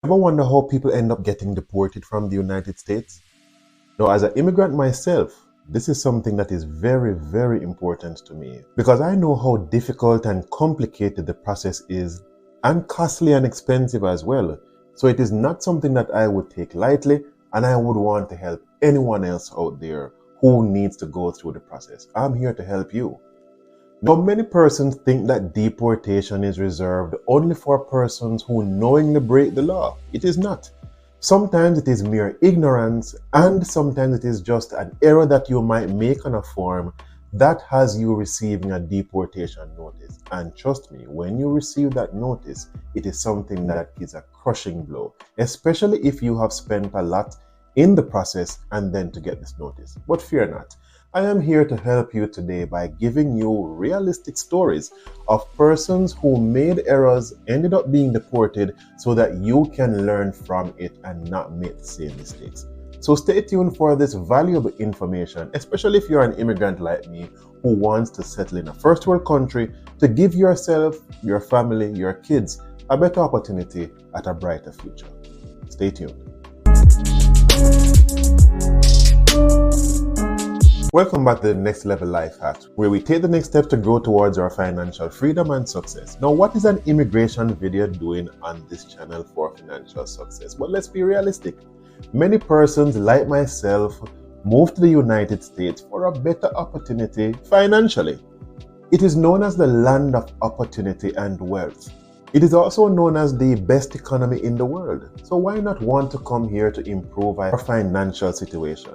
Ever wonder how people end up getting deported from the United States? Now, as an immigrant myself, this is something that is very, very important to me because I know how difficult and complicated the process is and costly and expensive as well. So it is not something that I would take lightly, and I would want to help anyone else out there who needs to go through the process. I'm here to help you. Now, many persons think that deportation is reserved only for persons who knowingly break the law. It is not. Sometimes it is mere ignorance, and sometimes it is just an error that you might make on a form that has you receiving a deportation notice. And trust me, when you receive that notice, it is something that is a crushing blow, especially if you have spent a lot in the process and then to get this notice. But fear not. I am here to help you today by giving you realistic stories of persons who made errors, ended up being deported, so that you can learn from it and not make the same mistakes. So stay tuned for this valuable information, especially if you're an immigrant like me who wants to settle in a first world country to give yourself, your family, your kids a better opportunity at a brighter future. Stay tuned. Welcome back to the Next Level Life Hack, where we take the next step to grow towards our financial freedom and success. Now, what is an immigration video doing on this channel for financial success? But let's be realistic. Many persons like myself move to the United States for a better opportunity financially. It is known as the land of opportunity and wealth. It is also known as the best economy in the world. So why not want to come here to improve our financial situation?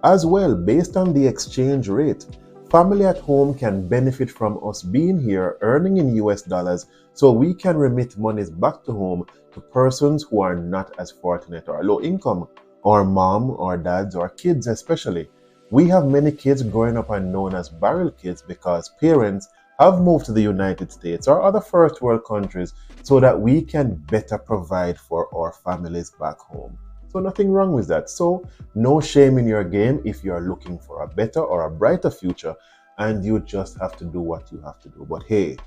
As well, based on the exchange rate, family at home can benefit from us being here earning in US dollars, so we can remit monies back to home to persons who are not as fortunate or low income, or mom or dads or kids especially. We have many kids growing up and known as barrel kids because parents have moved to the United States or other first world countries so that we can better provide for our families back home. So nothing wrong with that. So no shame in your game if you're looking for a better or a brighter future, and you just have to do what you have to do. But hey,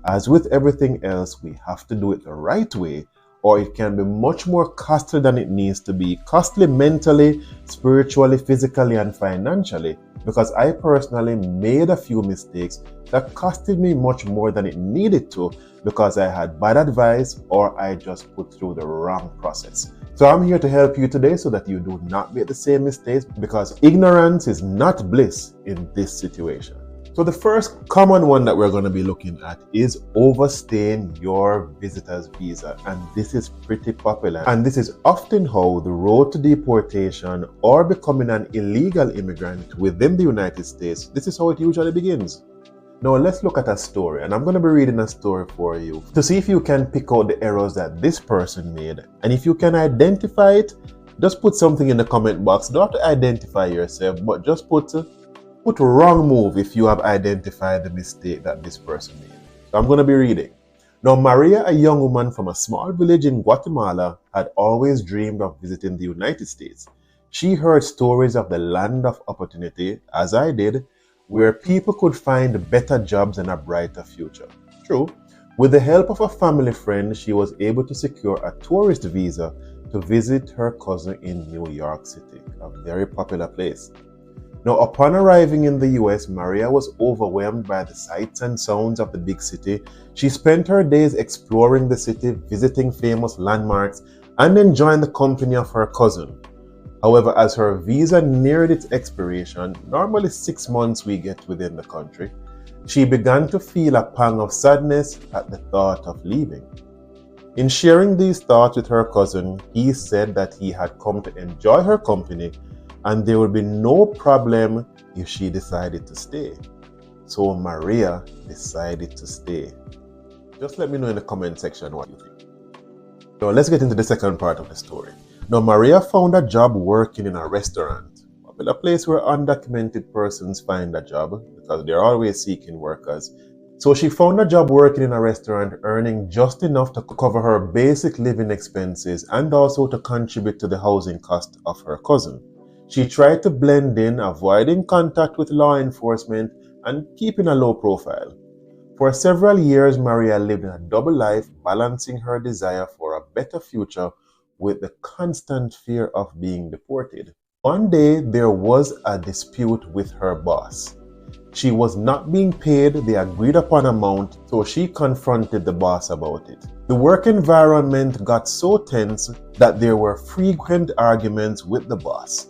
as with everything else, we have to do it the right way, or it can be much more costly than it needs to be. Costly mentally, spiritually, physically, and financially, because I personally made a few mistakes that costed me much more than it needed to because I had bad advice or I just put through the wrong process. So I'm here to help you today so that you do not make the same mistakes, because ignorance is not bliss in this situation. So the first common one that we're going to be looking at is overstaying your visitor's visa. And this is pretty popular. And this is often how the road to deportation or becoming an illegal immigrant within the United States, this is how it usually begins. Now let's look at a story, and I'm going to be reading a story for you to see if you can pick out the errors that this person made. And if you can identify it, just put something in the comment box. Don't have to identify yourself, but just put wrong move if you have identified the mistake that this person made. So I'm going to be reading. Now, Maria, a young woman from a small village in Guatemala, had always dreamed of visiting the United States. She heard stories of the land of opportunity, as I did, where people could find better jobs and a brighter future. True. With the help of a family friend, she was able to secure a tourist visa to visit her cousin in New York City, a very popular place. Now, upon arriving in the US, Maria was overwhelmed by the sights and sounds of the big city. She spent her days exploring the city, visiting famous landmarks, and enjoying the company of her cousin. However, as her visa neared its expiration, normally 6 months we get within the country, she began to feel a pang of sadness at the thought of leaving. In sharing these thoughts with her cousin, he said that he had come to enjoy her company and there would be no problem if she decided to stay. So Maria decided to stay. Just let me know in the comment section what you think. Now let's get into the second part of the story. Now, Maria found a job working in a restaurant, a place where undocumented persons find a job because they're always seeking workers. So she found a job working in a restaurant, earning just enough to cover her basic living expenses and also to contribute to the housing cost of her cousin. She tried to blend in, avoiding contact with law enforcement and keeping a low profile. For several years, Maria lived a double life, balancing her desire for a better future with the constant fear of being deported. One day, there was a dispute with her boss. She was not being paid the agreed upon amount, so she confronted the boss about it. The work environment got so tense that there were frequent arguments with the boss.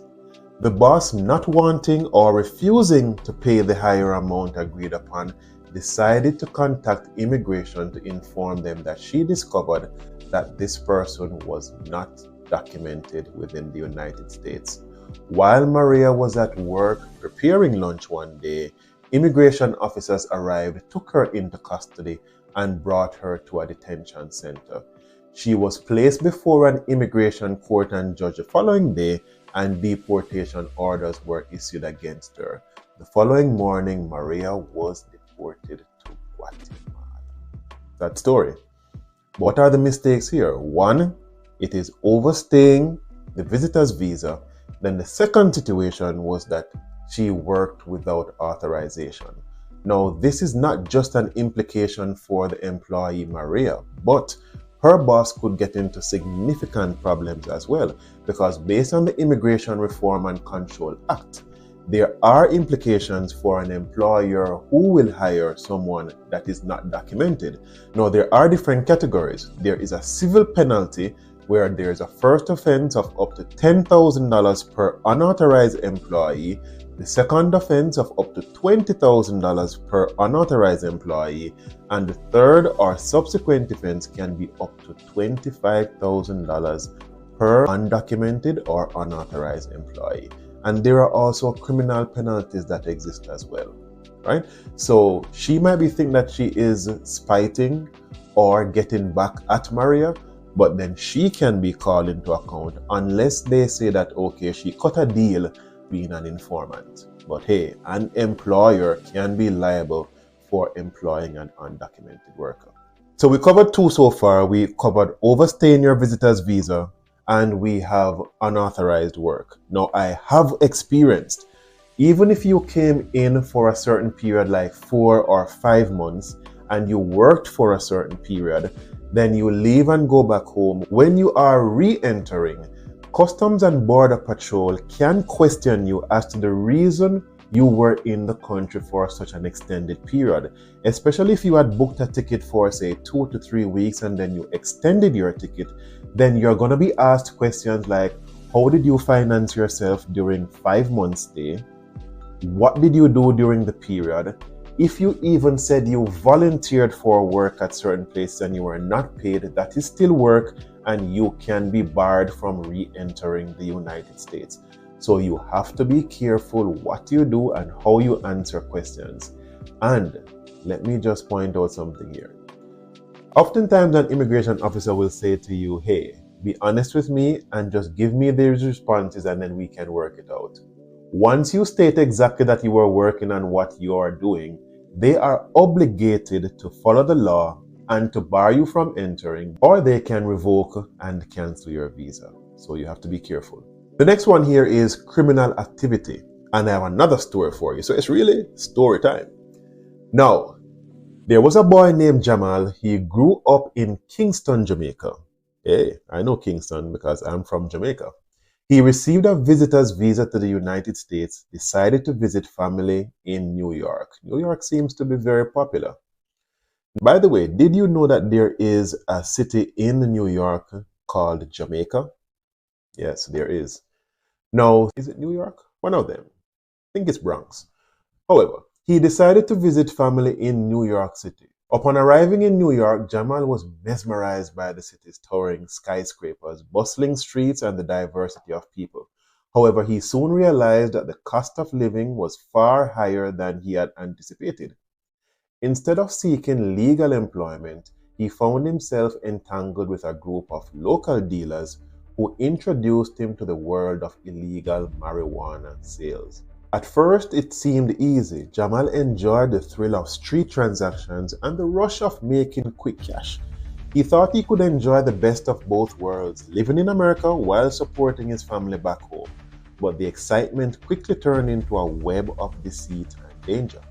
The boss, not wanting or refusing to pay the higher amount agreed upon, decided to contact immigration to inform them that she discovered that this person was not documented within the United States. While Maria was at work preparing lunch one day, immigration officers arrived, took her into custody, and brought her to a detention center. She was placed before an immigration court and judge the following day, and deportation orders were issued against her. The following morning, Maria was deported to Guatemala. That story. What are the mistakes here? One, it is overstaying the visitor's visa. Then the second situation was that she worked without authorization. Now, this is not just an implication for the employee Maria, but her boss could get into significant problems as well, because based on the Immigration Reform and Control Act, there are implications for an employer who will hire someone that is not documented. Now, there are different categories. There is a civil penalty where there is a first offense of up to $10,000 per unauthorized employee, the second offense of up to $20,000 per unauthorized employee, and the third or subsequent offense can be up to $25,000 per undocumented or unauthorized employee. And there are also criminal penalties that exist as well, right? So she might be thinking that she is spiting or getting back at Maria, but then she can be called into account unless they say that, okay, she cut a deal being an informant. But hey, an employer can be liable for employing an undocumented worker. So we covered two so far. We covered overstaying your visitor's visa, and we have unauthorized work. Now, I have experienced, even if you came in for a certain period like 4 or 5 months and you worked for a certain period, then you leave and go back home. When you are re-entering, Customs and Border Patrol can question you as to the reason you were in the country for such an extended period, especially if you had booked a ticket for, say, 2 to 3 weeks and then you extended your ticket. Then you're going to be asked questions like, how did you finance yourself during 5 months stay? What did you do during the period? If you even said you volunteered for work at certain places and you were not paid, that is still work, and you can be barred from re-entering the United States. So you have to be careful what you do and how you answer questions. And let me just point out something here. Oftentimes an immigration officer will say to you, hey, be honest with me and just give me these responses and then we can work it out. Once you state exactly that you are working on what you are doing, they are obligated to follow the law and to bar you from entering, or they can revoke and cancel your visa. So you have to be careful. The next one here is criminal activity. And I have another story for you. So it's really story time. Now, there was a boy named Jamal. He grew up in Kingston, Jamaica. Hey, I know Kingston because I'm from Jamaica. He received a visitor's visa to the United States, decided to visit family in New York. New York seems to be very popular. By the way, did you know that there is a city in New York called Jamaica? Yes, there is. Now, is it New York? One of them. I think it's Bronx. However, he decided to visit family in New York City. Upon arriving in New York, Jamal was mesmerized by the city's towering skyscrapers, bustling streets, and the diversity of people. However, he soon realized that the cost of living was far higher than he had anticipated. Instead of seeking legal employment, he found himself entangled with a group of local dealers who introduced him to the world of illegal marijuana sales. At first, it seemed easy. Jamal enjoyed the thrill of street transactions and the rush of making quick cash. He thought he could enjoy the best of both worlds, living in America while supporting his family back home. But the excitement quickly turned into a web of deceit and danger.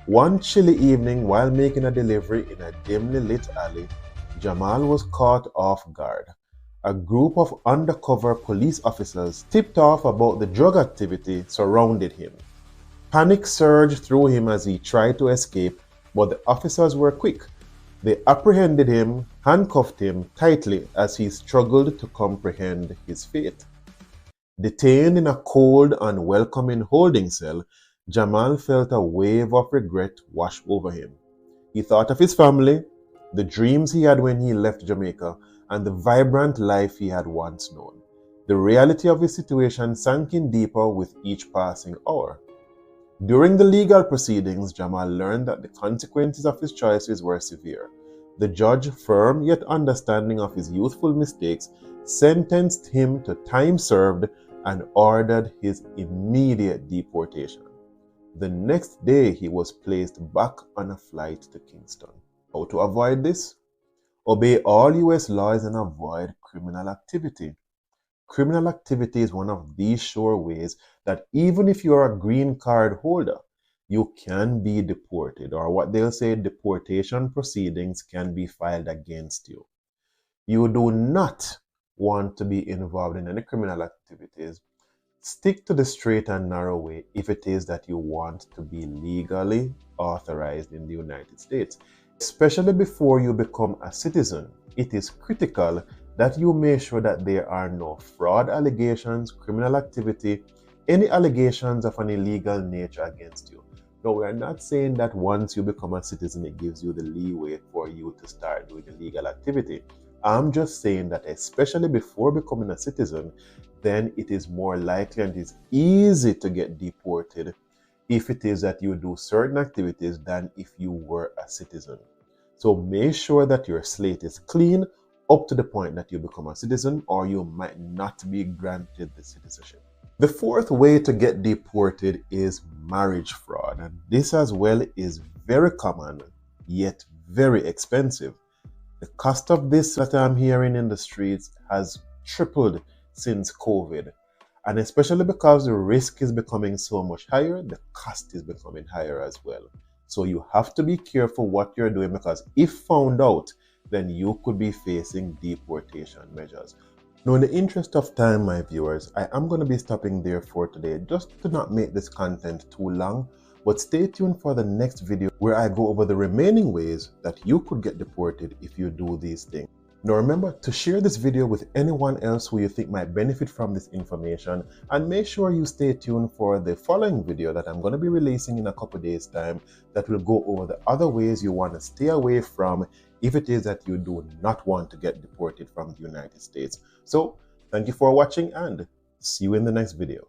One chilly evening, while making a delivery in a dimly lit alley, Jamal was caught off guard. A group of undercover police officers tipped off about the drug activity surrounded him. Panic surged through him as he tried to escape, but the officers were quick. They apprehended him, handcuffed him tightly as he struggled to comprehend his fate. Detained in a cold, unwelcoming holding cell, Jamal felt a wave of regret wash over him. He thought of his family, the dreams he had when he left Jamaica, and the vibrant life he had once known. The reality of his situation sank in deeper with each passing hour. During the legal proceedings, Jamal learned that the consequences of his choices were severe. The judge, firm yet understanding of his youthful mistakes, sentenced him to time served and ordered his immediate deportation. The next day, he was placed back on a flight to Kingston. How to avoid this? Obey all US laws and avoid criminal activity. Criminal activity is one of these sure ways that even if you are a green card holder, you can be deported, or what they'll say, deportation proceedings can be filed against you. You do not want to be involved in any criminal activities. Stick to the straight and narrow way if it is that you want to be legally authorized in the United States. Especially before you become a citizen, it is critical that you make sure that there are no fraud allegations, criminal activity, any allegations of an illegal nature against you. Now, we are not saying that once you become a citizen, it gives you the leeway for you to start doing illegal activity. I'm just saying that especially before becoming a citizen, then it is more likely and it is easy to get deported if it is that you do certain activities than if you were a citizen. So make sure that your slate is clean up to the point that you become a citizen, or you might not be granted the citizenship. The fourth way to get deported is marriage fraud, and this as well is very common yet very expensive. The cost of this that I'm hearing in the streets has tripled since COVID, and especially because the risk is becoming so much higher, the cost is becoming higher as well. So you have to be careful what you're doing, because if found out, then you could be facing deportation measures. Now, in the interest of time, my viewers, I am going to be stopping there for today, just to not make this content too long. But stay tuned for the next video where I go over the remaining ways that you could get deported if you do these things. Now remember to share this video with anyone else who you think might benefit from this information, and make sure you stay tuned for the following video that I'm going to be releasing in a couple days time that will go over the other ways you want to stay away from if it is that you do not want to get deported from the United States. So thank you for watching and see you in the next video.